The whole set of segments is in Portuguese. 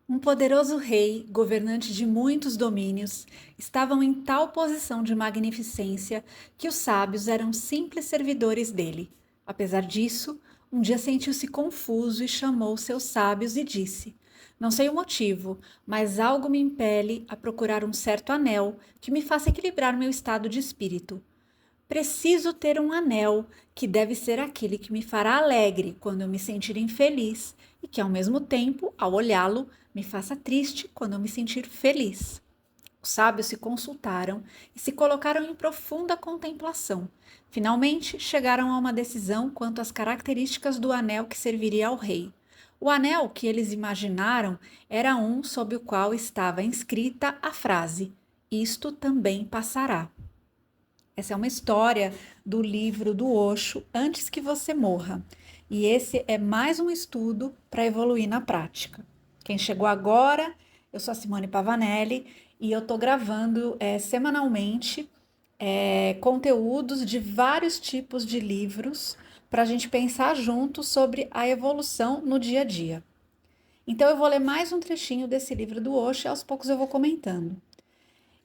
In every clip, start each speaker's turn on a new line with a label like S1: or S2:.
S1: Um poderoso rei, governante de muitos domínios, estavam em tal posição de magnificência que os sábios eram simples servidores dele. Apesar disso, um dia sentiu-se confuso e chamou seus sábios e disse: Não sei o motivo, mas algo me impele a procurar um certo anel que me faça equilibrar meu estado de espírito. Preciso ter um anel que deve ser aquele que me fará alegre quando eu me sentir infeliz e que, ao mesmo tempo, ao olhá-lo, me faça triste quando eu me sentir feliz. Os sábios se consultaram e se colocaram em profunda contemplação. Finalmente, chegaram a uma decisão quanto às características do anel que serviria ao rei. O anel que eles imaginaram era um sob o qual estava inscrita a frase: Isto também passará. Essa é uma história do livro do Osho, Antes que Você Morra. E esse é mais um estudo para evoluir na prática. Quem chegou agora, eu sou a Simone Pavanelli e eu estou gravando semanalmente conteúdos de vários tipos de livros para a gente pensar juntos sobre a evolução no dia a dia. Então eu vou ler mais um trechinho desse livro do Osho e aos poucos eu vou comentando.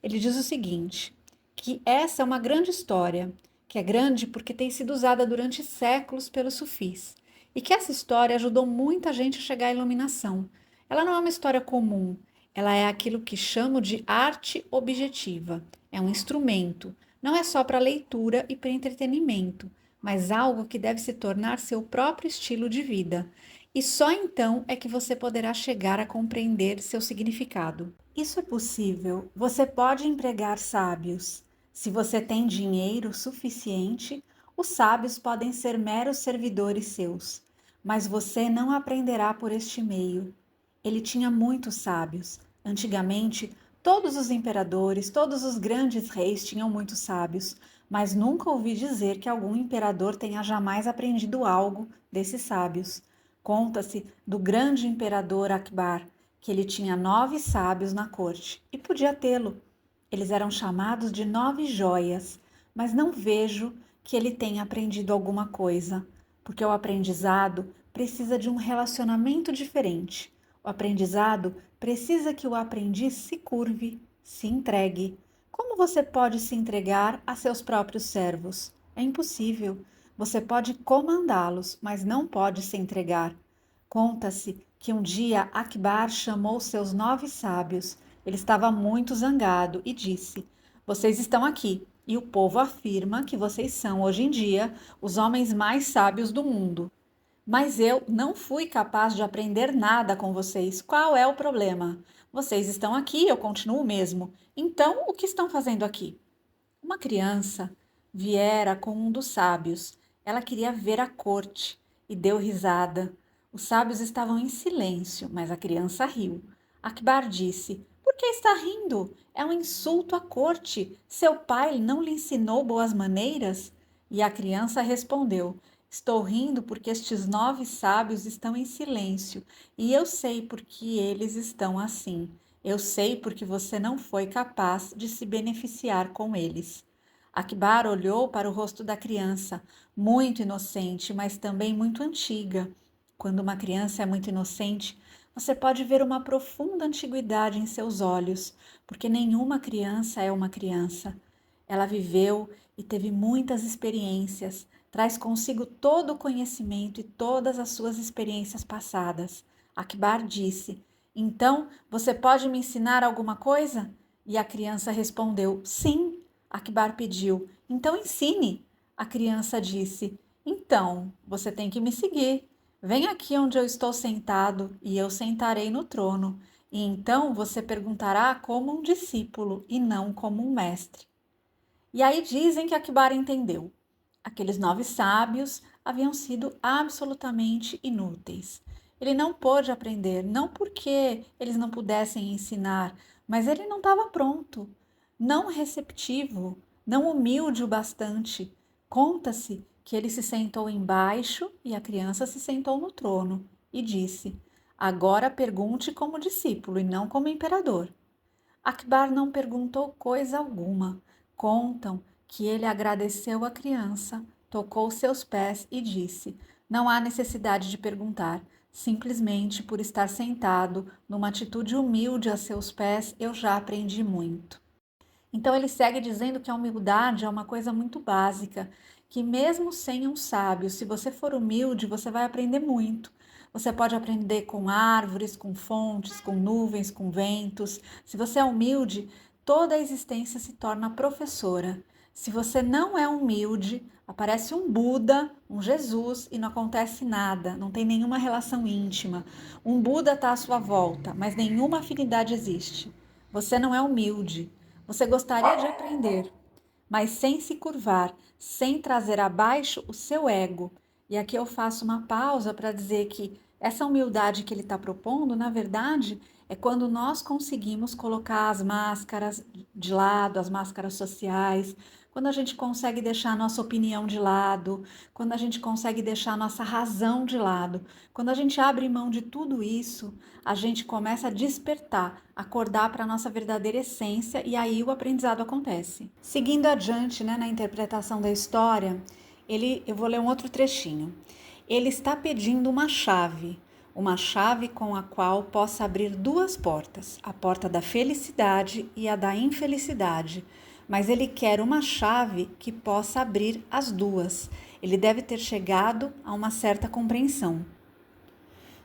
S1: Ele diz o seguinte, que essa é uma grande história, que é grande porque tem sido usada durante séculos pelos sufis, e que essa história ajudou muita gente a chegar à iluminação. Ela não é uma história comum, ela é aquilo que chamo de arte objetiva. É um instrumento, não é só para leitura e para entretenimento, mas algo que deve se tornar seu próprio estilo de vida. E só então é que você poderá chegar a compreender seu significado. Isso é possível. Você pode empregar sábios. Se você tem dinheiro suficiente, os sábios podem ser meros servidores seus, mas você não aprenderá por este meio. Ele tinha muitos sábios. Antigamente, todos os imperadores, todos os grandes reis tinham muitos sábios, mas nunca ouvi dizer que algum imperador tenha jamais aprendido algo desses sábios. Conta-se do grande imperador Akbar, que ele tinha 9 sábios na corte, e podia tê-lo. Eles eram chamados de 9 joias, mas não vejo que ele tenha aprendido alguma coisa, porque o aprendizado precisa de um relacionamento diferente. O aprendizado precisa que o aprendiz se curve, se entregue. Como você pode se entregar a seus próprios servos? É impossível. Você pode comandá-los, mas não pode se entregar. Conta-se que um dia Akbar chamou seus 9 sábios. Ele estava muito zangado e disse: Vocês estão aqui, e o povo afirma que vocês são, hoje em dia, os homens mais sábios do mundo. Mas eu não fui capaz de aprender nada com vocês. Qual é o problema? Vocês estão aqui, eu continuo o mesmo. Então, o que estão fazendo aqui? Uma criança viera com um dos sábios. Ela queria ver a corte e deu risada. Os sábios estavam em silêncio, mas a criança riu. Akbar disse: Por que está rindo? É um insulto à corte. Seu pai não lhe ensinou boas maneiras? E a criança respondeu: Estou rindo porque estes 9 sábios estão em silêncio e eu sei por que eles estão assim. Eu sei porque você não foi capaz de se beneficiar com eles. Akbar olhou para o rosto da criança, muito inocente, mas também muito antiga. Quando uma criança é muito inocente, você pode ver uma profunda antiguidade em seus olhos, porque nenhuma criança é uma criança. Ela viveu e teve muitas experiências, traz consigo todo o conhecimento e todas as suas experiências passadas. Akbar disse: Então, você pode me ensinar alguma coisa? E a criança respondeu: Sim. Akbar pediu: Então ensine. A criança disse: Então, você tem que me seguir. Vem aqui onde eu estou sentado e eu sentarei no trono. E então você perguntará como um discípulo e não como um mestre. E aí dizem que Akbar entendeu. Aqueles 9 sábios haviam sido absolutamente inúteis. Ele não pôde aprender, não porque eles não pudessem ensinar, mas ele não estava pronto, não receptivo, não humilde o bastante. Conta-se que ele se sentou embaixo e a criança se sentou no trono e disse: Agora pergunte como discípulo e não como imperador. Akbar não perguntou coisa alguma. Contam que ele agradeceu a criança, tocou seus pés e disse: Não há necessidade de perguntar. Simplesmente por estar sentado numa atitude humilde a seus pés, eu já aprendi muito. Então ele segue dizendo que a humildade é uma coisa muito básica, que mesmo sem um sábio, se você for humilde, você vai aprender muito. Você pode aprender com árvores, com fontes, com nuvens, com ventos. Se você é humilde, toda a existência se torna professora. Se você não é humilde, aparece um Buda, um Jesus e não acontece nada, não tem nenhuma relação íntima. Um Buda está à sua volta, mas nenhuma afinidade existe. Você não é humilde. Você gostaria de aprender, mas sem se curvar, sem trazer abaixo o seu ego. E aqui eu faço uma pausa para dizer que essa humildade que ele está propondo, na verdade, é quando nós conseguimos colocar as máscaras de lado, as máscaras sociais, quando a gente consegue deixar a nossa opinião de lado, quando a gente consegue deixar a nossa razão de lado, quando a gente abre mão de tudo isso, a gente começa a despertar, acordar para a nossa verdadeira essência e aí o aprendizado acontece. Seguindo adiante, na interpretação da história, eu vou ler um outro trechinho. Ele está pedindo uma chave com a qual possa abrir duas portas, a porta da felicidade e a da infelicidade. Mas ele quer uma chave que possa abrir as duas. Ele deve ter chegado a uma certa compreensão.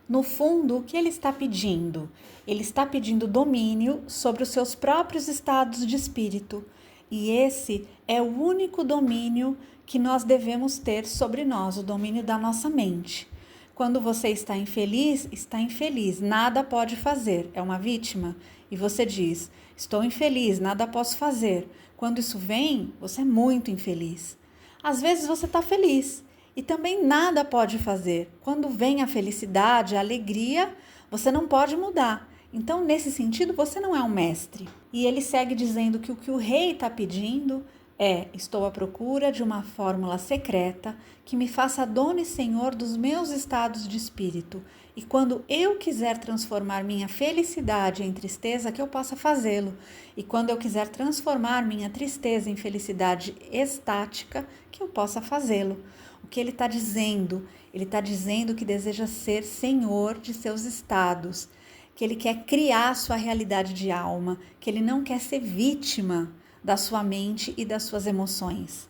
S1: No fundo, o que ele está pedindo? Ele está pedindo domínio sobre os seus próprios estados de espírito. E esse é o único domínio que nós devemos ter sobre nós, o domínio da nossa mente. Quando você está infeliz, nada pode fazer, é uma vítima. E você diz, estou infeliz, nada posso fazer. Quando isso vem, você é muito infeliz. Às vezes você está feliz e também nada pode fazer. Quando vem a felicidade, a alegria, você não pode mudar. Então, nesse sentido, você não é um mestre. E ele segue dizendo que o rei está pedindo é: estou à procura de uma fórmula secreta que me faça dono e senhor dos meus estados de espírito. E quando eu quiser transformar minha felicidade em tristeza, que eu possa fazê-lo. E quando eu quiser transformar minha tristeza em felicidade estática, que eu possa fazê-lo. O que ele está dizendo? Ele está dizendo que deseja ser senhor de seus estados, que ele quer criar sua realidade de alma, que ele não quer ser vítima da sua mente e das suas emoções.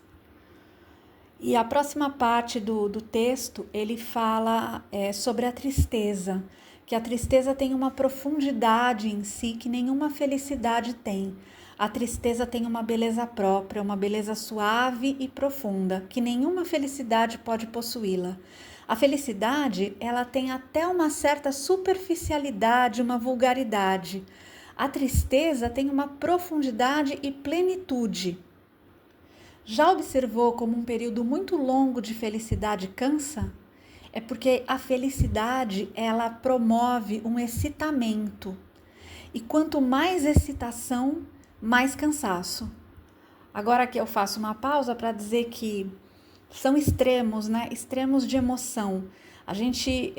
S1: E a próxima parte do texto, ele fala sobre a tristeza, que a tristeza tem uma profundidade em si que nenhuma felicidade tem. A tristeza tem uma beleza própria, uma beleza suave e profunda, que nenhuma felicidade pode possuí-la. A felicidade, ela tem até uma certa superficialidade, uma vulgaridade. A tristeza tem uma profundidade e plenitude. Já observou como um período muito longo de felicidade cansa? É porque a felicidade, ela promove um excitamento. E quanto mais excitação, mais cansaço. Agora aqui eu faço uma pausa para dizer que são extremos, né? Extremos de emoção. A gente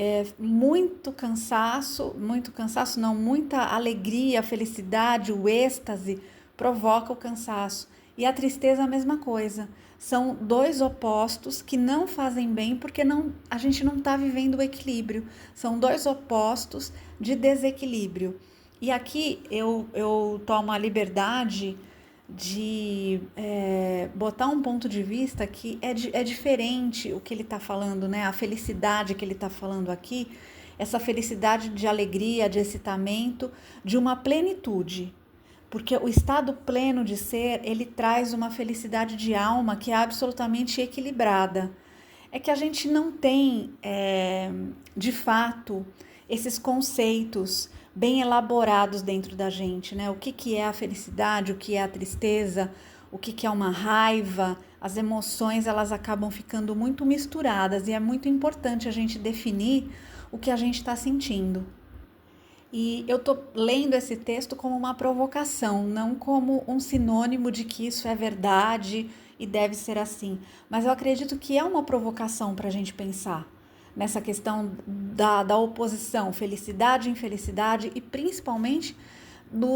S1: muita alegria, felicidade, o êxtase provoca o cansaço. E a tristeza é a mesma coisa. São dois opostos que não fazem bem porque a gente não está vivendo o equilíbrio. São dois opostos de desequilíbrio. E aqui eu tomo a liberdade de botar um ponto de vista que é diferente o que ele está falando, né? A felicidade que ele está falando aqui, essa felicidade de alegria, de excitamento, de uma plenitude. Porque o estado pleno de ser, ele traz uma felicidade de alma que é absolutamente equilibrada. É que a gente não tem, de fato, esses conceitos bem elaborados dentro da gente, né? O que é a felicidade, o que é a tristeza, o que é uma raiva. As emoções, elas acabam ficando muito misturadas e é muito importante a gente definir o que a gente está sentindo. E eu estou lendo esse texto como uma provocação, não como um sinônimo de que isso é verdade e deve ser assim. Mas eu acredito que é uma provocação para a gente pensar nessa questão da oposição, felicidade e infelicidade, e principalmente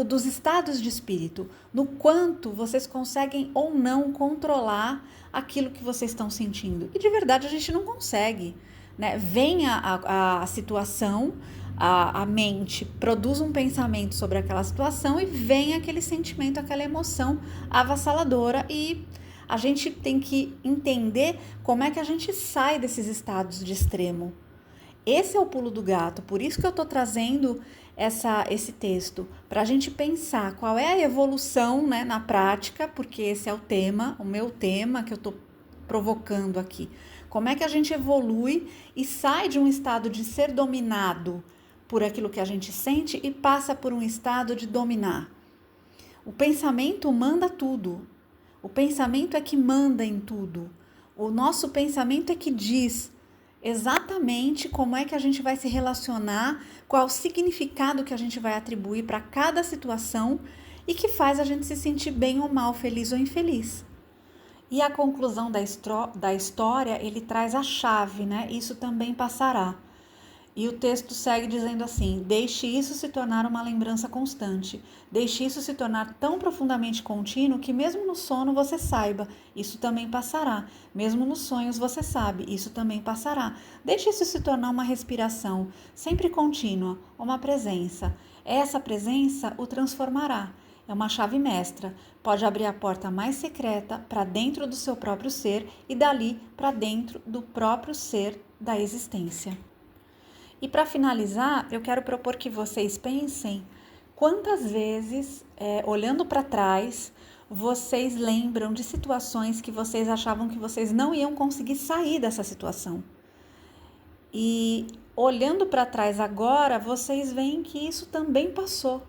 S1: dos estados de espírito, no quanto vocês conseguem ou não controlar aquilo que vocês estão sentindo. E de verdade a gente não consegue. né? Vem a situação, a mente produz um pensamento sobre aquela situação e vem aquele sentimento, aquela emoção avassaladora, e a gente tem que entender como é que a gente sai desses estados de extremo. Esse é o pulo do gato, por isso que eu estou trazendo esse texto, para a gente pensar qual é a evolução, né, na prática, porque esse é o meu tema que eu estou provocando aqui. Como é que a gente evolui e sai de um estado de ser dominado por aquilo que a gente sente e passa por um estado de dominar. O pensamento manda tudo. O pensamento é que manda em tudo. O nosso pensamento é que diz exatamente como é que a gente vai se relacionar, qual o significado que a gente vai atribuir para cada situação e que faz a gente se sentir bem ou mal, feliz ou infeliz. E a conclusão da história, ele traz a chave, né? Isso também passará. E o texto segue dizendo assim: deixe isso se tornar uma lembrança constante. Deixe isso se tornar tão profundamente contínuo que mesmo no sono você saiba, isso também passará. Mesmo nos sonhos você sabe, isso também passará. Deixe isso se tornar uma respiração, sempre contínua, uma presença. Essa presença o transformará. É uma chave mestra. Pode abrir a porta mais secreta para dentro do seu próprio ser e dali para dentro do próprio ser da existência. E para finalizar, eu quero propor que vocês pensem quantas vezes, olhando para trás, vocês lembram de situações que vocês achavam que vocês não iam conseguir sair dessa situação. E olhando para trás agora, vocês veem que isso também passou.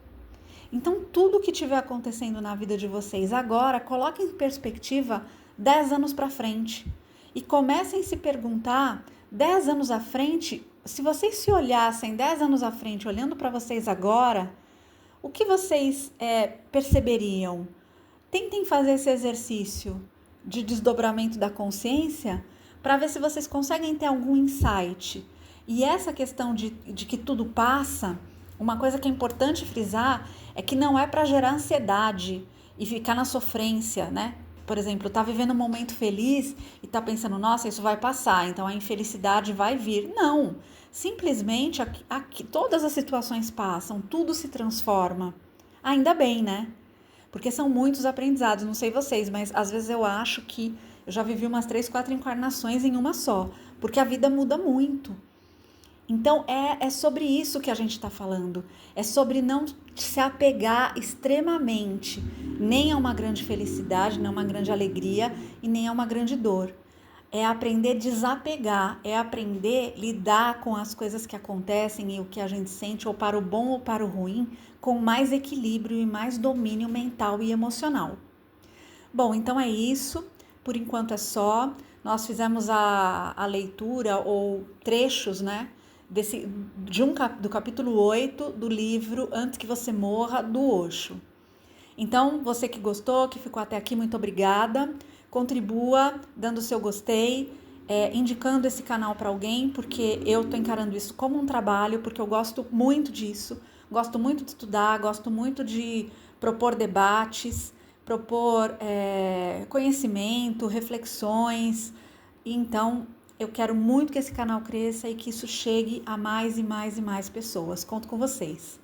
S1: Então, tudo que estiver acontecendo na vida de vocês agora, coloquem em perspectiva 10 anos para frente. E comecem a se perguntar, 10 anos à frente, se vocês se olhassem 10 anos à frente, olhando para vocês agora, o que vocês perceberiam? Tentem fazer esse exercício de desdobramento da consciência para ver se vocês conseguem ter algum insight. E essa questão de que tudo passa, uma coisa que é importante frisar é que não é para gerar ansiedade e ficar na sofrência, né? Por exemplo, tá vivendo um momento feliz e tá pensando, nossa, isso vai passar, então a infelicidade vai vir. Não, simplesmente aqui todas as situações passam, tudo se transforma. Ainda bem, né? Porque são muitos aprendizados, não sei vocês, mas às vezes eu acho que eu já vivi umas 3, 4 encarnações em uma só, porque a vida muda muito. Então é sobre isso que a gente está falando, é sobre não se apegar extremamente nem a uma grande felicidade, nem a uma grande alegria e nem a uma grande dor. É aprender a desapegar, é aprender a lidar com as coisas que acontecem e o que a gente sente, ou para o bom ou para o ruim, com mais equilíbrio e mais domínio mental e emocional. Bom, então é isso, por enquanto é só. Nós fizemos a leitura ou trechos, né? Do capítulo 8 do livro Antes que Você Morra, do Osho. Então, você que gostou, que ficou até aqui, muito obrigada. Contribua dando o seu gostei, indicando esse canal para alguém, porque eu estou encarando isso como um trabalho, porque eu gosto muito disso, gosto muito de estudar, gosto muito de propor debates, propor conhecimento, reflexões. Então, eu quero muito que esse canal cresça e que isso chegue a mais e mais e mais pessoas. Conto com vocês.